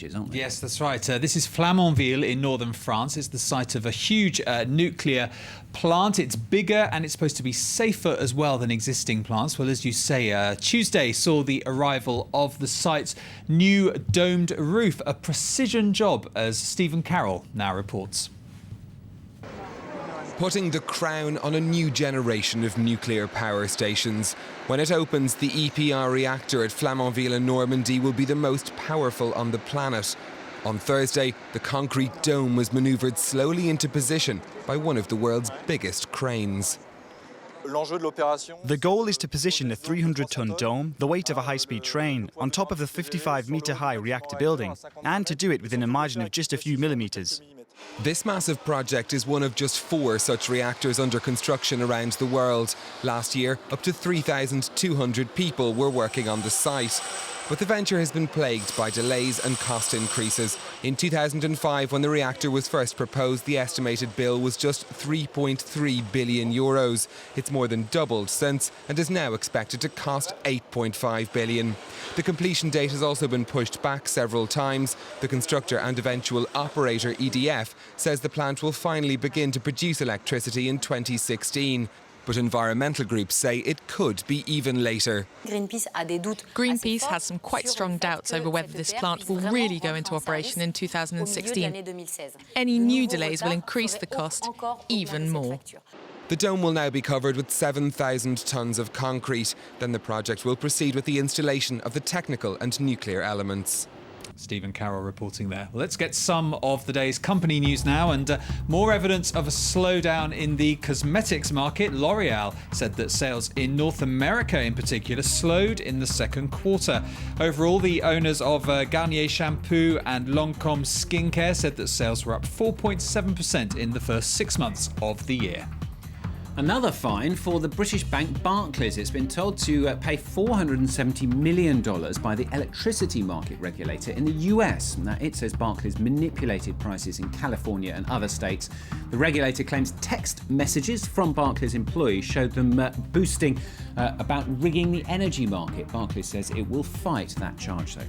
aren't they? Yes, that's right. This is Flamanville in northern France. It's the site of a huge nuclear plant. It's bigger and it's supposed to be safer as well than existing plants. Well, as you say, Tuesday saw the arrival of the site's new domed roof, a precision job, as Stephen Carroll now reports. Putting the crown on a new generation of nuclear power stations. When it opens, the EPR reactor at Flamanville in Normandy will be the most powerful on the planet. On Thursday, the concrete dome was manoeuvred slowly into position by one of the world's biggest cranes. The goal is to position the 300-ton dome, the weight of a high-speed train, on top of the 55-metre-high reactor building, and to do it within a margin of just a few millimetres. This massive project is one of just 4 such reactors under construction around the world. Last year, up to 3,200 people were working on the site. But the venture has been plagued by delays and cost increases. In 2005, when the reactor was first proposed, the estimated bill was just €3.3 billion. It's more than doubled since and is now expected to cost €8.5 billion. The completion date has also been pushed back several times. The constructor and eventual operator, EDF, says the plant will finally begin to produce electricity in 2016. But environmental groups say it could be even later. Greenpeace has some quite strong doubts over whether this plant will really go into operation in 2016. Any new delays will increase the cost even more. The dome will now be covered with 7,000 tonnes of concrete. Then the project will proceed with the installation of the technical and nuclear elements. Stephen Carroll reporting there. Well, let's get some of the day's company news now, and more evidence of a slowdown in the cosmetics market. L'Oreal said that sales in North America in particular slowed in the second quarter. Overall, the owners of Garnier Shampoo and Lancôme Skincare said that sales were up 4.7% in the first 6 months of the year. Another fine for the British bank Barclays. It's been told to pay $470 million by the electricity market regulator in the US. Now, it says Barclays manipulated prices in California and other states. The regulator claims text messages from Barclays employees showed them boasting about rigging the energy market. Barclays says it will fight that charge, though.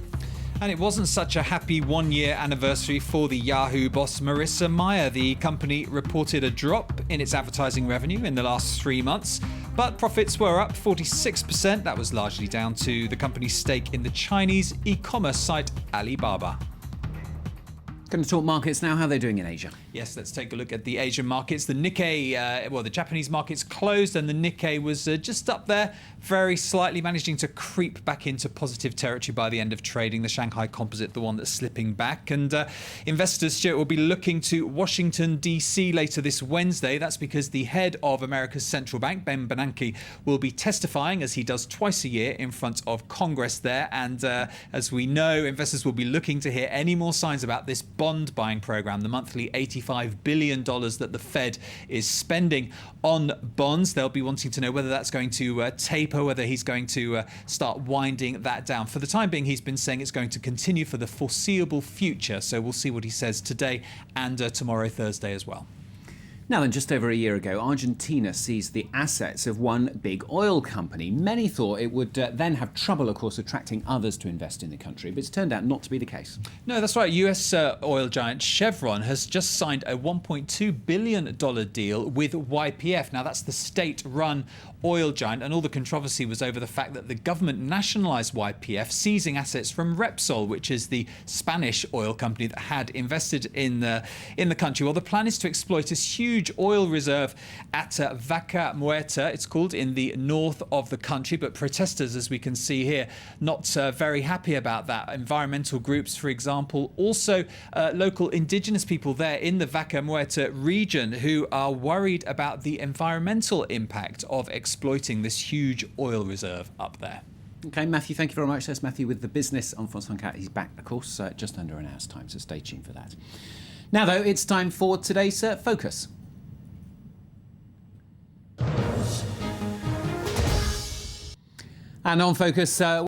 And it wasn't such a happy one-year anniversary for the Yahoo boss Marissa Mayer. The company reported a drop in its advertising revenue in the last 3 months, but profits were up 46%. That was largely down to the company's stake in the Chinese e-commerce site Alibaba. Going to talk markets now. How are they doing in Asia? Yes, let's take a look at the Asian markets. The Nikkei, the Japanese markets closed and the Nikkei was just up there, very slightly, managing to creep back into positive territory by the end of trading. The Shanghai Composite, the one that's slipping back. And investors, Stuart, will be looking to Washington, D.C. later this Wednesday. That's because the head of America's central bank, Ben Bernanke, will be testifying, as he does twice a year, in front of Congress there. And as we know, investors will be looking to hear any more signs about this bond buying program, the monthly $85 billion that the Fed is spending on bonds. They'll be wanting to know whether that's going to taper, whether he's going to start winding that down. For the time being, he's been saying it's going to continue for the foreseeable future. So we'll see what he says today and tomorrow, Thursday, as well. Now then, just over a year ago, Argentina seized the assets of one big oil company. Many thought it would then have trouble, of course, attracting others to invest in the country, but it's turned out not to be the case. No, that's right. US oil giant Chevron has just signed a $1.2 billion deal with YPF. Now, that's the state-run oil giant, and all the controversy was over the fact that the government nationalised YPF, seizing assets from Repsol, which is the Spanish oil company that had invested in the country. Well, the plan is to exploit this huge oil reserve at Vaca Muerta, it's called, in the north of the country. But protesters, as we can see here, not very happy about that. Environmental groups, for example, also local indigenous people there in the Vaca Muerta region who are worried about the environmental impact of exploiting this huge oil reserve up there. OK, Matthew, thank you very much. That's Matthew with The Business on France 24. He's back, of course, just under an hour's time, so stay tuned for that. Now, though, it's time for today's Focus. And on Focus,